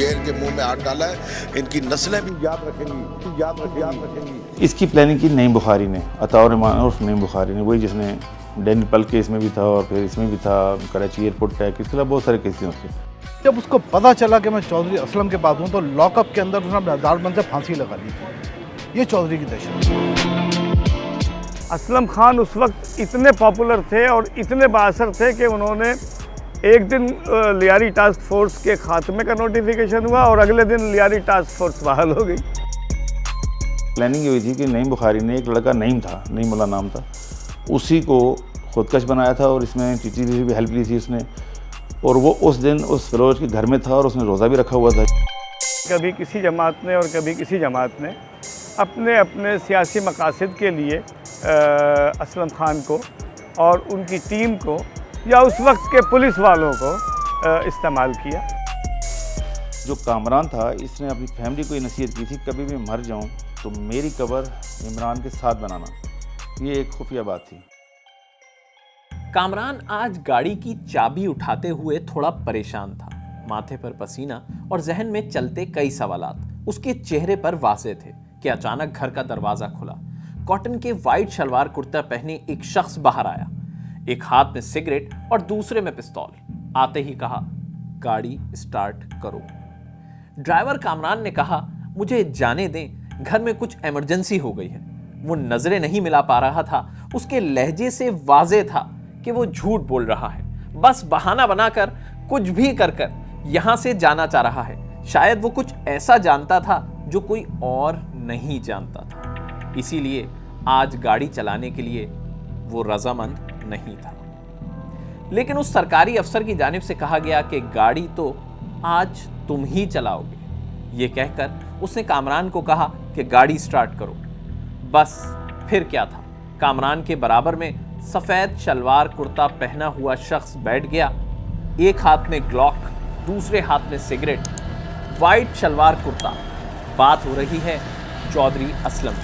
शेर के मुंह में हाथ डाला है, इनकी नस्लें भी याद रखेंगी। इसकी प्लानिंग की नईम बुखारी ने, अताउर उर्फ नईम बुखारी ने, वही जिसने डैनियल पल केस में भी था और फिर इसमें भी था, कराची एयरपोर्ट टैग, इसके अलावा बहुत सारे केस हैं उसके। जब उसको पता चला कि मैं चौधरी असलम के पास हूँ तो लॉकअप के अंदर उसने हज़ार से फांसी लगा ली थी। ये चौधरी की दहशत। असलम खान उस वक्त इतने पॉपुलर थे और इतने बाअसर थे कि उन्होंने एक दिन लियारी टास्क फोर्स के खात्मे का नोटिफिकेशन हुआ और अगले दिन लियारी टास्क फोर्स बहाल हो गई। प्लानिंग ये हुई थी कि नईम बुखारी ने, एक लड़का नईम था, नईमुल्लाह नाम था, उसी को खुदकश बनाया था और इसमें टीटी भी हेल्प ली थी उसने, और वो उस दिन उस फिरोज के घर में था और उसने रोज़ा भी रखा हुआ था। कभी किसी जमात ने और कभी किसी जमात ने अपने अपने सियासी मकासद के लिए असलम खान को और उनकी टीम को या उस वक्त के पुलिस वालों को इस्तेमाल किया। जो कामरान था, इसने अपनी फैमिली को ये नसीहत की थी, कभी भी मर जाऊं तो मेरी कब्र इमरान के साथ बनाना। ये एक खुफिया बात थी। कामरान आज गाड़ी की चाबी उठाते हुए थोड़ा परेशान था। माथे पर पसीना और जहन में चलते कई सवालात उसके चेहरे पर वाज़ेह थे कि अचानक घर का दरवाजा खुला। कॉटन के वाइट शलवार कुर्ता पहने एक शख्स बाहर आया, एक हाथ में सिगरेट और दूसरे में पिस्तौल। आते ही कहा, गाड़ी स्टार्ट करो। ड्राइवर कामरान ने कहा, मुझे जाने दें, घर में कुछ इमरजेंसी हो गई है। वो नजरें नहीं मिला पा रहा था। उसके लहजे से वाज़ेह था कि वो झूठ बोल रहा है, बस बहाना बनाकर कुछ भी कर यहां से जाना चाह रहा है। शायद वो कुछ ऐसा जानता था जो कोई और नहीं जानता था, इसीलिए आज गाड़ी चलाने के लिए वो रजामंद नहीं था। लेकिन उस सरकारी अफसर की जानिब से कहा गया कि गाड़ी तो आज तुम ही चलाओगे। ये कहकर उसने कामरान को कहा कि गाड़ी स्टार्ट करो। बस फिर क्या था, कामरान के बराबर में सफेद शलवार कुर्ता पहना हुआ शख्स बैठ गया। एक हाथ में ग्लॉक, दूसरे हाथ में सिगरेट, वाइट शलवार कुर्ता। बात हो रही है चौधरी असलम।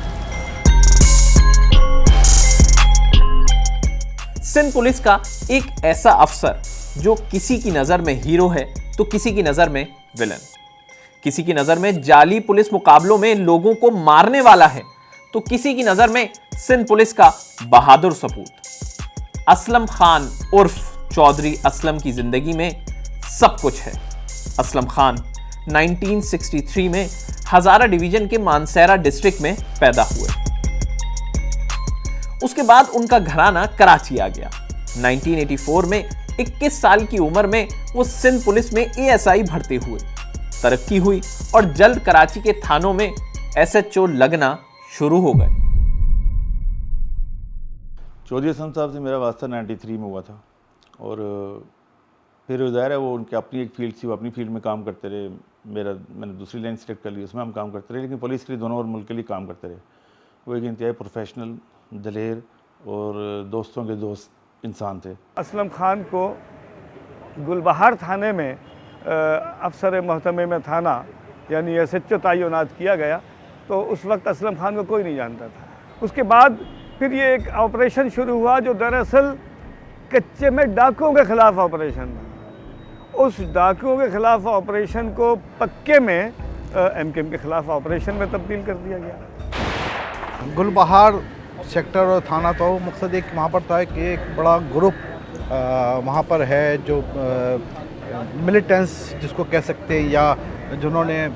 सिंध पुलिस का एक ऐसा अफसर जो किसी की नजर में हीरो है तो किसी की नजर में विलन, किसी की नजर में जाली पुलिस मुकाबलों में लोगों को मारने वाला है तो किसी की नजर में सिंध पुलिस का बहादुर सपूत। असलम खान उर्फ चौधरी असलम की जिंदगी में सब कुछ है। असलम खान 1963 में हजारा डिवीजन के मानसेरा डिस्ट्रिक्ट में पैदा हुए। उसके बाद उनका घराना कराची आ गया। 1984 में 21 साल की उम्र में वो सिंध पुलिस में एएसआई भर्ती हुए। तरक्की हुई और जल्द कराची के थानों में एसएचओ लगना शुरू हो गए। चौधरी असलम साहब से मेरा वास्ता 93 में हुआ था और फिर ज़ाहिर है वो उनकी अपनी एक फील्ड थी, वो अपनी फील्ड में काम करते रहे। मैंने दूसरी लाइन सेलेक्ट कर ली, उसमें हम काम करते रहे, लेकिन पुलिस के लिए दोनों और मुल्क के लिए काम करते रहे। वो एक इंतहाई प्रोफेशनल, दलेर और दोस्तों के दोस्त इंसान थे। असलम खान को गुलबहार थाने में अफसर महतमे में थाना यानी एसएचओ तैनात किया गया तो उस वक्त असलम खान को कोई नहीं जानता था। उसके बाद फिर ये एक ऑपरेशन शुरू हुआ जो दरअसल कच्चे में डाकुओं के खिलाफ ऑपरेशन था। उस डाकुओं के खिलाफ ऑपरेशन को पक्के में एमकेएम के खिलाफ ऑपरेशन में तब्दील कर दिया गया। गुलबहार सेक्टर और थाना तो मकसद एक वहाँ पर था कि एक बड़ा ग्रुप वहाँ पर है जो मिलिटेंट्स जिसको कह सकते हैं या जिन्होंने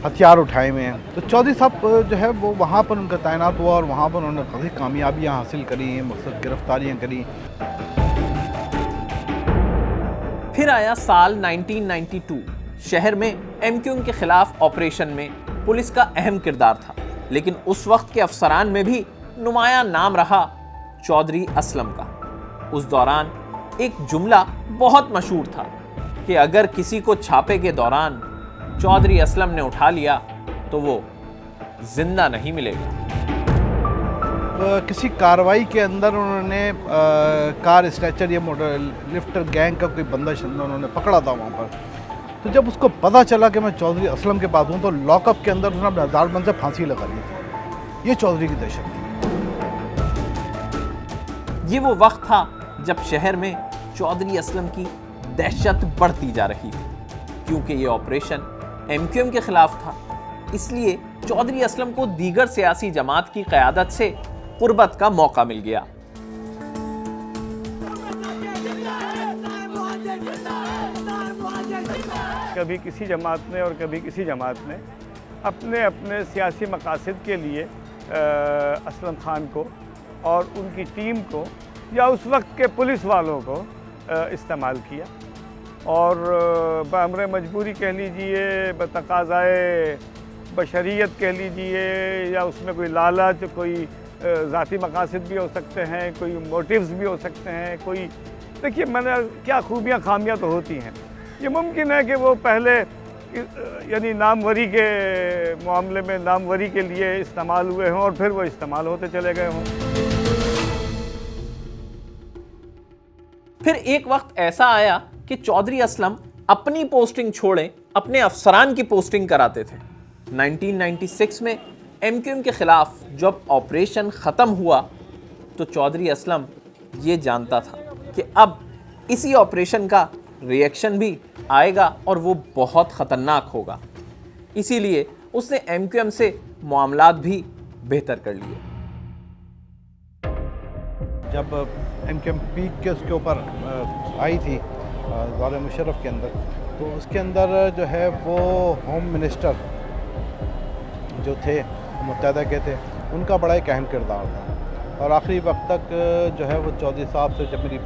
हथियार उठाए हुए हैं। तो चौधरी साहब जो है वो वहाँ पर उनका तैनात हुआ और वहाँ पर उन्होंने काफ़ी कामयाबियाँ हासिल करी, मकसद गिरफ्तारियाँ करी। फिर आया साल 1992। शहर में एमक्यूएम के खिलाफ ऑपरेशन में पुलिस का अहम किरदार था, लेकिन उस वक्त के अफसरान में भी नुमायां नाम रहा चौधरी असलम का। उस दौरान एक जुमला बहुत मशहूर था कि अगर किसी को छापे के दौरान चौधरी असलम ने उठा लिया तो वो जिंदा नहीं मिलेगा। किसी कार्रवाई के अंदर उन्होंने कार स्नैचर या मोटर लिफ्टर गैंग का कोई बंदा शंदा उन्होंने पकड़ा था वहाँ पर। तो जब उसको पता चला कि मैं चौधरी असलम के पास हूँ तो लॉकअप के अंदर उसने हज़ार से फांसी लगा ली थी। ये चौधरी की दहशत थी। ये वो वक्त था जब शहर में चौधरी असलम की दहशत बढ़ती जा रही थी। क्योंकि ये ऑपरेशन MQM के खिलाफ था, इसलिए चौधरी असलम को दीगर सियासी जमात की क़यादत से कुर्बत का मौका मिल गया। कभी किसी जमात ने और कभी किसी जमात ने अपने अपने सियासी मकासद के लिए असलम खान को और उनकी टीम को या उस वक्त के पुलिस वालों को इस्तेमाल किया और बअमर मजबूरी कह लीजिए, बतकाज़ाए बशरियत कह लीजिए, या उसमें कोई लालच, कोई ज़ाती मकासद भी हो सकते हैं, कोई मोटिव्स भी हो सकते हैं, कोई देखिए मैंने क्या खूबियाँ खामियाँ तो होती हैं। ये मुमकिन है कि वो पहले यानी नामवरी के मामले में नामवरी के लिए इस्तेमाल हुए हों और फिर वो इस्तेमाल होते चले गए हों। फिर एक वक्त ऐसा आया कि चौधरी असलम अपनी पोस्टिंग छोड़े अपने अफसरान की पोस्टिंग कराते थे। 1996 में MQM के खिलाफ जब ऑपरेशन ख़त्म हुआ तो चौधरी असलम ये जानता था कि अब इसी ऑपरेशन का रिएक्शन भी आएगा और वो बहुत ख़तरनाक होगा, इसीलिए उसने MQM से मामलात भी बेहतर कर लिए। जब MQM पीक के उसके ऊपर आई थी दौरे मुशर्रफ के अंदर, तो उसके अंदर जो है वो होम मिनिस्टर जो थे मुत्तहदा के थे, उनका बड़ा एक अहम किरदार था। और आखिरी वक्त तक जो है वो चौधरी साहब से जब मेरी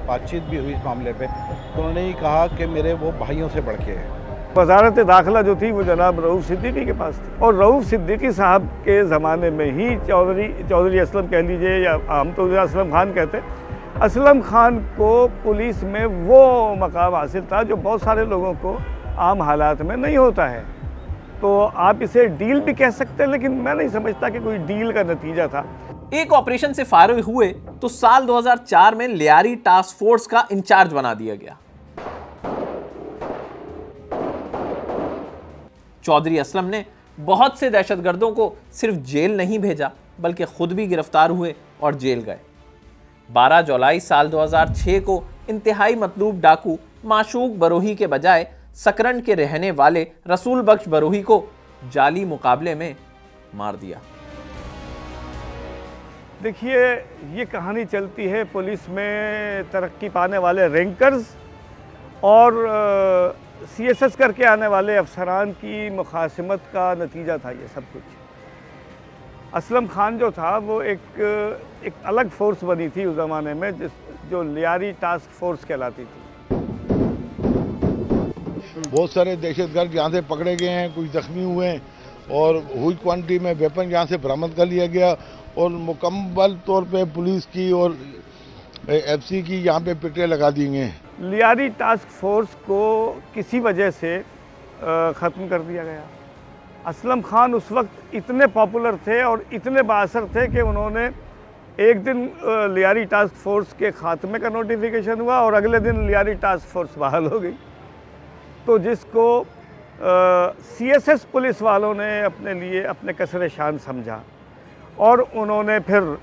बातचीत भी हुई इस मामले पे, तो उन्होंने ही कहा कि मेरे वो भाइयों से बढ़ के है। वजारत दाखिला जो थी वो जनाब रऊफ़ सिद्दीकी के पास थी और रऊफ़ सिद्दीकी साहब के ज़माने में ही चौधरी असलम कह लीजिए या हम तो असलम खान कहते, असलम खान को पुलिस में वो मकाम हासिल था जो बहुत सारे लोगों को आम हालात में नहीं होता है। तो आप इसे डील भी कह सकते हैं, लेकिन मैं नहीं समझता कि कोई डील का नतीजा था। एक ऑपरेशन से फारिग हुए तो साल 2004 में लियारी टास्क फोर्स का इंचार्ज बना दिया गया। चौधरी असलम ने बहुत से दहशतगर्दों को सिर्फ जेल नहीं भेजा बल्कि खुद भी गिरफ्तार हुए और जेल गए। 12 जुलाई साल 2006 को इंतहाई मतलूब डाकू माशूक बरोही के बजाय सकरन के रहने वाले रसूल बख्श बरोही को जाली मुकाबले में मार दिया। देखिए ये कहानी चलती है पुलिस में तरक्की पाने वाले रैंकर्स और CSS करके आने वाले अफसरान की मुखासमत का नतीजा था ये सब कुछ। असलम खान जो था वो एक अलग फोर्स बनी थी उस ज़माने में जो लियारी टास्क फोर्स कहलाती थी। बहुत सारे दहशतगर्द यहाँ से पकड़े गए हैं, कुछ जख्मी हुए हैं और हुई क्वांटिटी में वेपन यहाँ से बरामद कर लिया गया और मुकम्मल तौर पे पुलिस की और FC की यहाँ पे पिटे लगा दी गए हैं। लियारी टास्क फोर्स को किसी वजह से ख़त्म कर दिया गया। असलम खान उस वक्त इतने पॉपुलर थे और इतने बाअसर थे कि उन्होंने एक दिन लियारी टास्क फोर्स के ख़ात्मे का नोटिफिकेशन हुआ और अगले दिन लियारी टास्क फोर्स बहाल हो गई। तो जिसको CSS पुलिस वालों ने अपने लिए अपने कसर शान समझा और उन्होंने फिर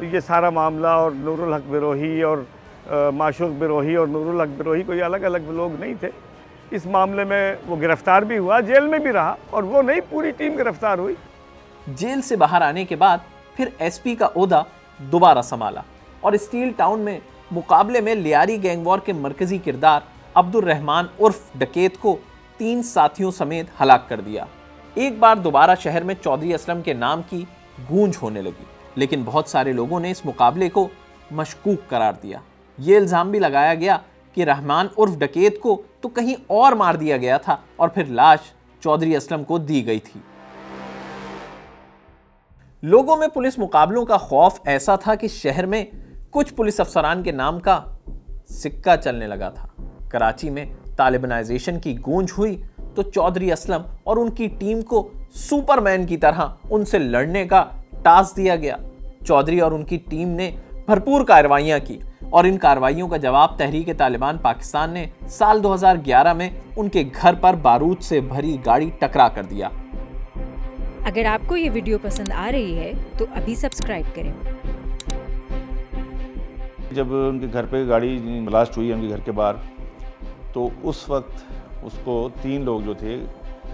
ये सारा मामला, और नूरुल हक बिरोही और माशूक बिरोही और नूरुल हक बिरोही कोई अलग अलग लोग नहीं थे, इस मामले में वो गिरफ़्तार भी हुआ, जेल में भी रहा और वो नहीं पूरी टीम गिरफ़्तार हुई। जेल से बाहर आने के बाद फिर SP का ओहदा दोबारा संभाला और स्टील टाउन में मुकाबले में लियारी गैंगवॉर के मरकजी किरदार अब्दुल रहमान उर्फ डकैत को 3 साथियों समेत हलाक कर दिया। एक बार दोबारा शहर में चौधरी असलम के नाम की गूंज होने लगी, लेकिन बहुत सारे लोगों ने इस मुकाबले को मशकूक करार दिया। ये इल्ज़ाम भी लगाया गया कि रहमान उर्फ डकैत को तो कहीं और मार दिया गया था और फिर लाश चौधरी असलम को दी गई थी। लोगों में पुलिस मुकाबलों का खौफ ऐसा था कि शहर में कुछ पुलिस अफसरान के नाम का सिक्का चलने लगा था। कराची में तालिबानाइजेशन की गूंज हुई तो चौधरी असलम और उनकी टीम को सुपरमैन की तरह उनसे लड़ने का टास्क दिया गया। चौधरी और उनकी टीम ने भरपूर कार्रवाइयां की और इन कार्रवाइयों का जवाब तहरीक तालिबान पाकिस्तान ने साल 2011 में उनके घर पर बारूद से भरी गाड़ी टकरा कर दिया। अगर आपको ये वीडियो पसंद आ रही है तो अभी सब्सक्राइब करें। जब उनके घर पे गाड़ी ब्लास्ट हुई उनके घर के बाहर, तो उस वक्त उसको 3 लोग जो थे,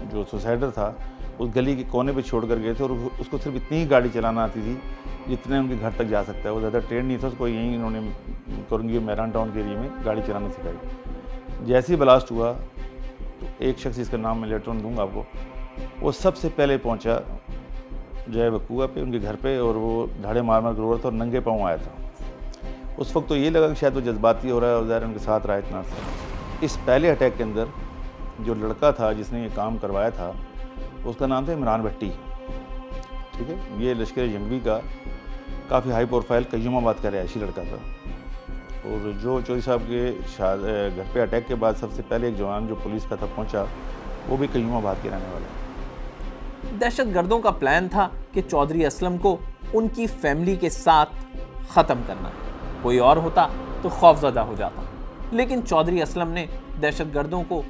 जो सुसाइडर था, उस गली के कोने पे छोड़ कर गए थे और उसको सिर्फ इतनी ही गाड़ी चलाना आती थी जितने उनके घर तक जा सकता है। वो ज़्यादा ट्रेन नहीं था, उसको यहीं इन्होंने करंगी मैरान टाउन के एरिया में गाड़ी चलाना सिखाई। जैसे ही ब्लास्ट हुआ तो एक शख्स, इसका नाम मैं लेटर ऑन दूंगा आपको, वो सबसे पहले पहुंचा जय बकुआ पे, उनके घर पे, और वो धाड़े मार मार कर रो रहा था और नंगे पाँव आया था। उस वक्त तो ये लगा कि शायद वो जज्बाती हो रहा है और ज़ाहिर उनके साथ रहा इतना सा। इस पहले अटैक के अंदर जो लड़का था जिसने ये काम करवाया था, उसका नाम था इमरान भट्टी, ठीक है। ये लश्कर जंगवी का काफ़ी हाई प्रोफाइल कयूमाबाद का रहायशी लड़का था। और जो चौधरी साहब के घर पे अटैक के बाद सबसे पहले एक जवान जो पुलिस का था पहुंचा, वो भी कयूमाबाद के रहने वाला है। दहशतगर्दों का प्लान था कि चौधरी असलम को उनकी फैमिली के साथ ख़त्म करना। कोई और होता तो खौफजदा हो जाता, लेकिन चौधरी असलम ने दहशतगर्दों को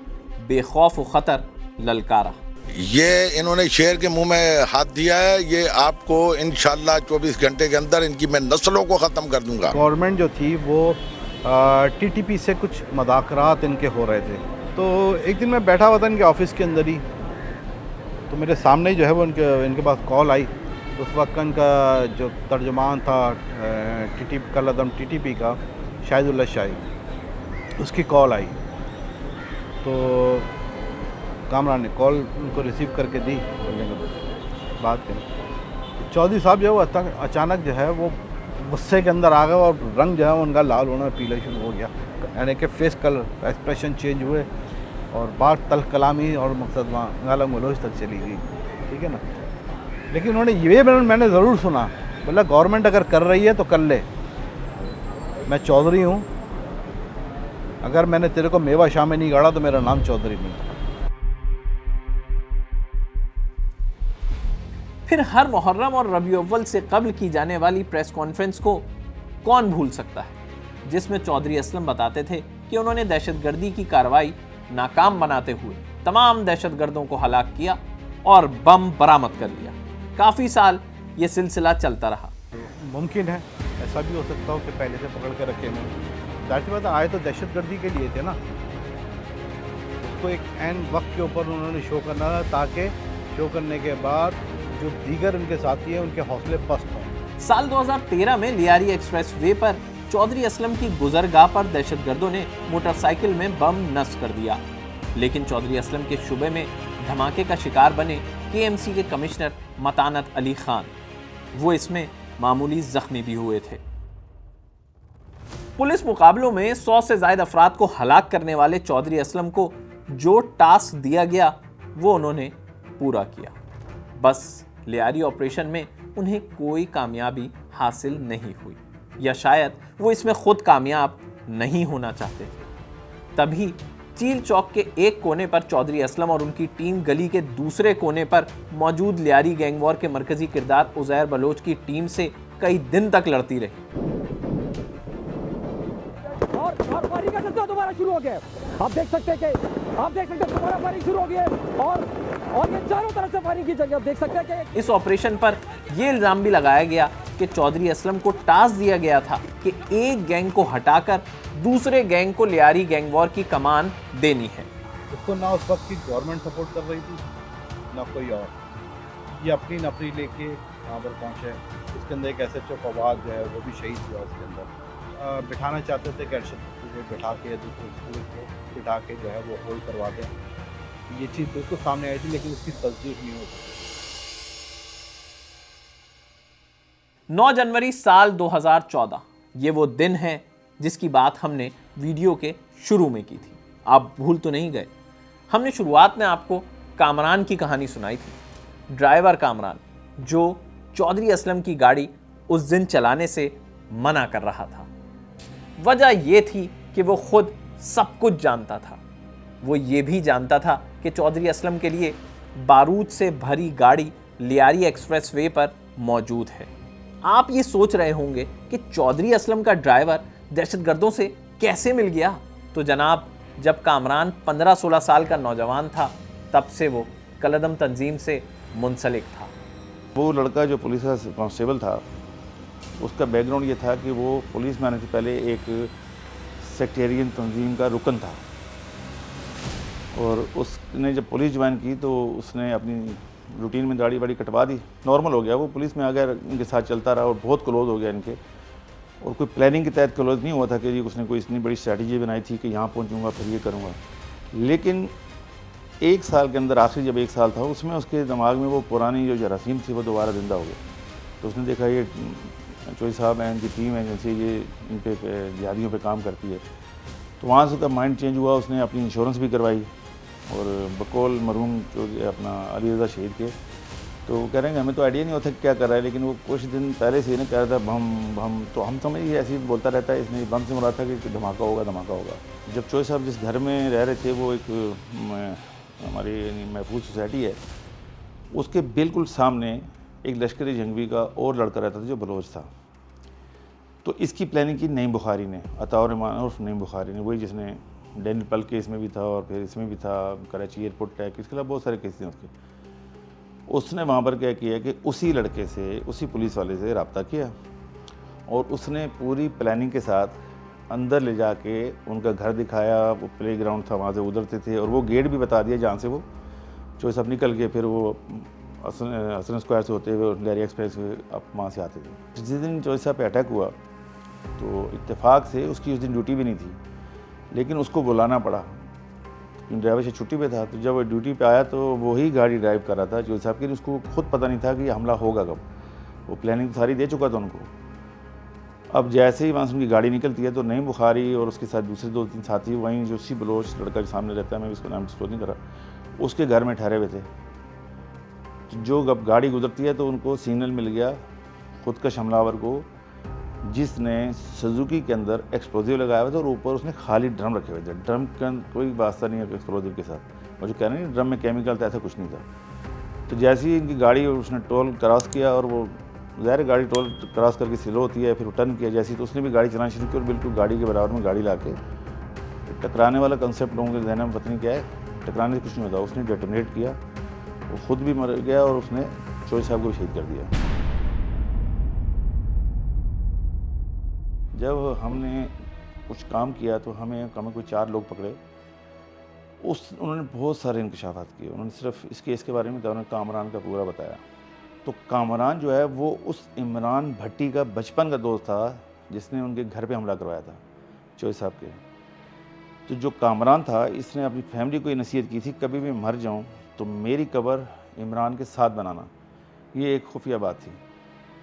बेखौफ व ख़तर ललकारा। ये इन्होंने शेर के मुंह में हाथ दिया है, ये आपको इंशाल्लाह 24 घंटे के अंदर इनकी मैं नस्लों को ख़त्म कर दूंगा। गवर्नमेंट जो थी वो टीटीपी से कुछ मुज़ाकरात इनके हो रहे थे। तो एक दिन मैं बैठा हुआ था इनके ऑफिस के अंदर ही, तो मेरे सामने ही जो है वो इनके पास कॉल आई। उस वक्त इनका जो तर्जुमान था टीटीपी का शाहिदुल्लाह शाही, उसकी कॉल आई। तो कामरान ने कॉल उनको रिसीव करके दी, बात करी। चौधरी साहब जो है वो अचानक जो है वो गुस्से के अंदर आ गए और रंग जो है उनका लाल होना पीला शुरू हो गया, यानी कि फेस कलर एक्सप्रेशन चेंज हुए और बात तल्ख कलामी और मकसद वहाँ गाला गलौज तक चली गई, ठीक है ना। लेकिन उन्होंने ये मैंने ज़रूर सुना, बोला गवर्नमेंट अगर कर रही है तो कर ले, मैं चौधरी हूँ, अगर मैंने तेरे को मेवा शाह में नहीं गाड़ा तो मेरा नाम चौधरी नहीं। फिर हर मुहर्रम और रबी अव्वल से कब्ल की जाने वाली प्रेस कॉन्फ्रेंस को कौन भूल सकता है, जिसमें चौधरी असलम बताते थे कि उन्होंने दहशतगर्दी की कार्रवाई नाकाम बनाते हुए तमाम दहशतगर्दों को हलाक किया और बम बरामद कर लिया। काफ़ी साल ये सिलसिला चलता रहा। मुमकिन है ऐसा भी हो सकता हो कि पहले से पकड़ के रखे में, जाहिर सी बात आए तो दहशतगर्दी के लिए थे ना, उसको एक एन वक्त के ऊपर उन्होंने शो करना था ताकि शो करने के बाद जो दीगर उनके साथी हैं उनके हौसले पस्त हों। साल 2013 में लियारी एक्सप्रेस वे पर चौधरी असलम की गुजरगाह पर दहशतगर्दों ने मोटरसाइकिल में बम नस्ब कर दिया, लेकिन चौधरी असलम के शुबे में धमाके का शिकार बने केएमसी के कमिश्नर मतानत अली खान। वो इसमें मामूली जख्मी भी हुए थे। पुलिस मुकाबलों में 100 से ज्यादा अफराद को हलाक करने वाले चौधरी असलम को जो टास्क दिया गया वो उन्होंने पूरा किया। बस लियारी ऑपरेशन में उन्हें कोई कामयाबी हासिल नहीं हुई, या शायद वो इसमें खुद कामयाब नहीं होना चाहते थे। तभी चील चौक के एक कोने पर चौधरी असलम और उनकी टीम गली के दूसरे कोने पर मौजूद लियारी गैंगवॉर के मरकजी किरदार उज़ैर बलोच की टीम से कई दिन तक लड़ती रही। और फायरिंग का सिलसिला दोबारा शुरू हो गया। आप देख सकते हैं दोबारा फायरिंग शुरू हो गई है और ये चारों तरफ से फायरिंग की जगह आप देख सकते हैं कि इस ऑपरेशन पर यह इल्जाम भी लगाया गया कि चौधरी असलम को टास्क दिया गया था कि एक गैंग को हटाकर दूसरे गैंग को लियारी गैंगवॉर की कमान देनी है। उसको ना उस वक्त की गवर्नमेंट सपोर्ट कर रही थी ना कोई और, ये अपनी नफरी लेके वहाँ पर पहुँचे। इसके अंदर एक एसएचओ फवाद जो है वो भी शहीद हुआ उसके अंदर। बिठाना चाहते थे कि अरशद को बिठा के या दूसरे पुलिस को बिठा के जो है वो होल्ड करवा दें, ये चीज़ बिल्कुल सामने आई थी, लेकिन उसकी तस्दीक नहीं हो सकी। 9 जनवरी साल 2014 ये वो दिन है जिसकी बात हमने वीडियो के शुरू में की थी। आप भूल तो नहीं गए, हमने शुरुआत में आपको कामरान की कहानी सुनाई थी। ड्राइवर कामरान जो चौधरी असलम की गाड़ी उस दिन चलाने से मना कर रहा था। वजह यह थी कि वो खुद सब कुछ जानता था। वो ये भी जानता था कि चौधरी असलम के लिए बारूद से भरी गाड़ी लियारी एक्सप्रेस वे पर मौजूद है। आप ये सोच रहे होंगे कि चौधरी असलम का ड्राइवर दहशतगर्दों से कैसे मिल गया। तो जनाब, जब कामरान 15-16 साल का नौजवान था तब से वो कलदम तंजीम से मुंसलिक था। वो लड़का जो पुलिस का कांस्टेबल था, उसका बैकग्राउंड ये था कि वो पुलिस में आने से पहले एक सेक्टेरियन तंजीम का रुकन था। और उसने जब पुलिस ज्वाइन की तो उसने अपनी रूटीन में दाढ़ी वाड़ी कटवा दी, नॉर्मल हो गया। वो पुलिस में आ गया, इनके साथ चलता रहा और बहुत क्लोज हो गया इनके। और कोई प्लानिंग के तहत क्लोज नहीं हुआ था कि जी उसने कोई इतनी बड़ी स्ट्रैटेजी बनाई थी कि यहाँ पहुँचूँगा फिर ये करूँगा। लेकिन 1 साल के अंदर, आखिरी जब 1 साल था, उसमें उसके दिमाग में वो पुरानी जो जरासीम थी वो दोबारा ज़िंदा हो गई। तो उसने देखा ये चोई साहब हैं, इनकी टीम है जैसे ये इन पे जिहादियों पे काम करती है। तो वहाँ से उसका माइंड चेंज हुआ, उसने अपनी इंश्योरेंस भी करवाई। और बकौल मरहूम जो अपना अली रज़ा शहीद के, तो वो कह रहे हैं हमें तो आइडिया नहीं होता क्या कर रहा है, लेकिन वो कुछ दिन पहले से ही ना कह रहा था बम, तो हम समझ ये ऐसे ही बोलता रहता है, इसने बम से मुराद था कि धमाका होगा धमाका होगा। जब चोई साहब जिस घर में रह रहे थे वो एक हमारी महफूज सोसाइटी है, उसके बिल्कुल सामने एक लश्करी जंगवी का और लड़का रहता था जो बलोच था। तो इसकी प्लानिंग की नईम बुखारी ने, अताउर रहमान उर्फ नईम बुखारी ने, वही जिसने डैनियल पल केस में भी था और फिर इसमें भी था, कराची एयरपोर्ट अटैक, इसके अलावा बहुत सारे केस थे उसके। उसने वहाँ पर क्या किया कि उसी लड़के से, उसी पुलिस वाले से रब्ता किया और उसने पूरी प्लानिंग के साथ अंदर ले जाके उनका घर दिखाया। वो प्ले ग्राउंड था, वहाँ से उतरते थे और वो गेट भी बता दिया जहाँ से वो चोई साहब निकल के फिर वो हसन स्क्वायर से होते हुए लहरी एक्सप्रेस वे आप वहाँ से आते थे। जिस दिन चोई साहब पे अटैक हुआ तो इत्तेफाक से उसकी उस दिन ड्यूटी भी नहीं थी, लेकिन उसको बुलाना पड़ा क्योंकि ड्राइवर से छुट्टी पे था। तो जब वो ड्यूटी पे आया तो वही गाड़ी ड्राइव कर रहा था चोई साहब की, उसको खुद पता नहीं था कि हमला होगा कब। वो प्लानिंग तो सारी दे चुका था उनको। अब जैसे ही वहाँ से उनकी गाड़ी निकलती है तो नईम बुखारी और उसके साथ दूसरे 2-3 साथी वहीं जो सी बलोच लड़का के सामने रहता है, मैं इसको नाम डिस्क्लोज नहीं कर रहा, उसके घर में ठहरे हुए थे। जो जब गाड़ी गुजरती है तो उनको सिग्नल मिल गया खुदकश हमलावर को, जिसने सुजुकी के अंदर एक्सप्लोजिव लगाया हुआ था और ऊपर उसने खाली ड्रम रखे हुए थे। ड्रम का कोई वास्ता नहीं है एक्सप्लोजिव के साथ, और जो कह रहे हैं ड्रम में केमिकल था, ऐसा कुछ नहीं था। तो जैसे ही इनकी गाड़ी उसने टोल क्रॉस किया और वो ज़ाहिर गाड़ी टोल क्रॉस करके स्लो होती है, फिर टर्न किया जैसी, तो उसने भी गाड़ी चलाना शुरू की और बिल्कुल गाड़ी के बराबर में गाड़ी ला के टकराने वाला कंसेप्ट लोगों के जहन में पता नहीं क्या है, टकराने से कुछ नहीं होता। उसने डेटोनेट किया, वो खुद भी मर गया और उसने चोई साहब को भी शहीद कर दिया। जब हमने कुछ काम किया तो हमें कोई 4 लोग पकड़े। उन्होंने बहुत सारे इंकशाफात किए। उन्होंने सिर्फ इस केस के बारे में उन्होंने कामरान का पूरा बताया। तो कामरान जो है वो उस इमरान भट्टी का बचपन का दोस्त था जिसने उनके घर पे हमला करवाया था चोई साहब के। तो जो कामरान था इसने अपनी फैमिली को ये नसीहत की थी, कभी भी मर जाऊँ तो मेरी कब्र इमरान के साथ बनाना। ये एक खुफिया बात थी।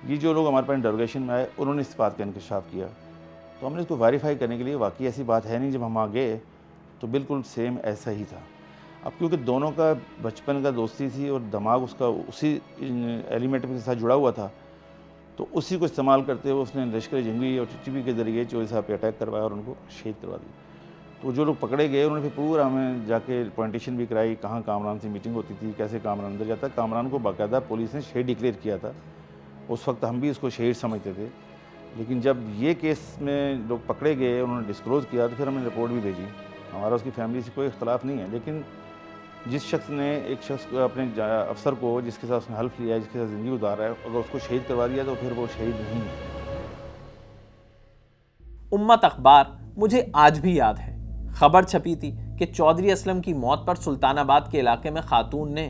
ये जो लोग हमारे पास इंटरोगेशन में आए उन्होंने इस बात का इंकशाफ किया, तो हमने इसको वेरीफाई करने के लिए, वाकई ऐसी बात है नहीं, जब हम आ गए तो बिल्कुल सेम ऐसा ही था। अब क्योंकि दोनों का बचपन का दोस्ती थी और दिमाग उसका उसी एलिमेंट के साथ जुड़ा हुआ था, तो उसी को इस्तेमाल करते हुए उसने लश्कर जंगी और टीटीपी के ज़रिए चोई साहब पे अटैक करवाया और उनको शहीद करवा दिया। तो जो लोग पकड़े गए उन्होंने फिर पूरा हमें जाके पॉइंटेशन भी कराई, कहाँ कामरान से मीटिंग होती थी, कैसे कामरान अंदर जाता। कामरान को बाकायदा पुलिस ने शहीद डिक्लेयर किया था। उस वक्त हम भी उसको शहीद समझते थे, लेकिन जब ये केस में लोग पकड़े गए, उन्होंने डिस्क्लोज़ किया, तो फिर हमने रिपोर्ट भी भेजी। हमारा उसकी फैमिली से कोई इख्तलाफ नहीं है, लेकिन जिस शख्स ने एक शख्स को, अपने अफसर को जिसके साथ उसने हल्फ लिया है, जिसके साथ ज़िंदगी गुजारा है, अगर उसको शहीद करवा दिया तो फिर वो शहीद नहीं है। उम्मत अखबार मुझे आज भी याद है, खबर छपी थी कि चौधरी असलम की मौत पर सुल्तानाबाद के इलाके में खातून ने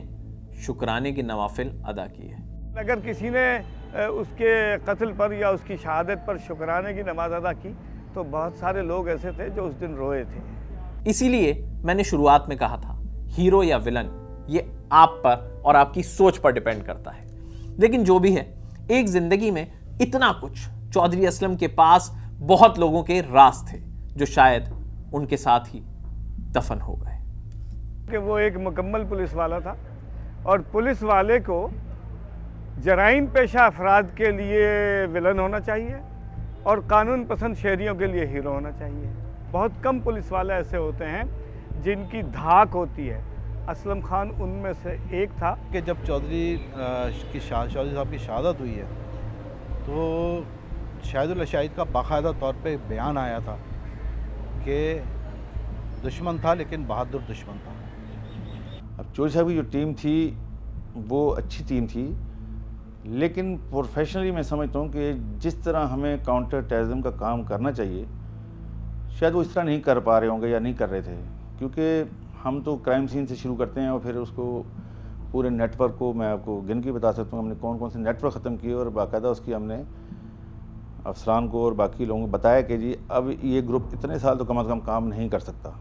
शुक्राने की नवाफिल अदा की है। अगर किसी ने उसके कत्ल पर या उसकी शहादत पर शुक्राने की नमाज अदा की तो बहुत सारे लोग ऐसे थे जो उस दिन रोए थे। इसीलिए मैंने शुरुआत में कहा था, हीरो या विलन ये आप पर और आपकी सोच पर डिपेंड करता है। लेकिन जो भी है, एक जिंदगी में इतना कुछ, चौधरी असलम के पास बहुत लोगों के राज थे जो शायद उनके साथ ही दफन हो गए। कि वो एक मुकम्मल पुलिस वाला था और पुलिस वाले को जराइम पेशा अफराद के लिए विलन होना चाहिए और कानून पसंद शहरियों के लिए हीरो होना चाहिए। बहुत कम पुलिस वाले ऐसे होते हैं जिनकी धाक होती है। असलम खान उनमें से एक था। कि जब चौधरी साहब की शहादत हुई है तो शाहिदुल शाहिद का बाकायदा तौर पे बयान आया था कि दुश्मन था लेकिन बहादुर दुश्मन था। अब चोरी साहब की जो टीम थी वो अच्छी टीम थी, लेकिन प्रोफेशनली मैं समझता हूँ कि जिस तरह हमें काउंटर टेररिज्म का काम करना चाहिए शायद वो इस तरह नहीं कर पा रहे होंगे या नहीं कर रहे थे, क्योंकि हम तो क्राइम सीन से शुरू करते हैं और फिर उसको पूरे नेटवर्क को मैं आपको गिन के बता सकता हूँ हमने कौन कौन से नेटवर्क ख़त्म किए और बाकायदा उसकी हमने अफसरान को और बाकी लोगों को बताया कि जी अब ये ग्रुप इतने साल तो कम अज़ कम काम नहीं कर सकता।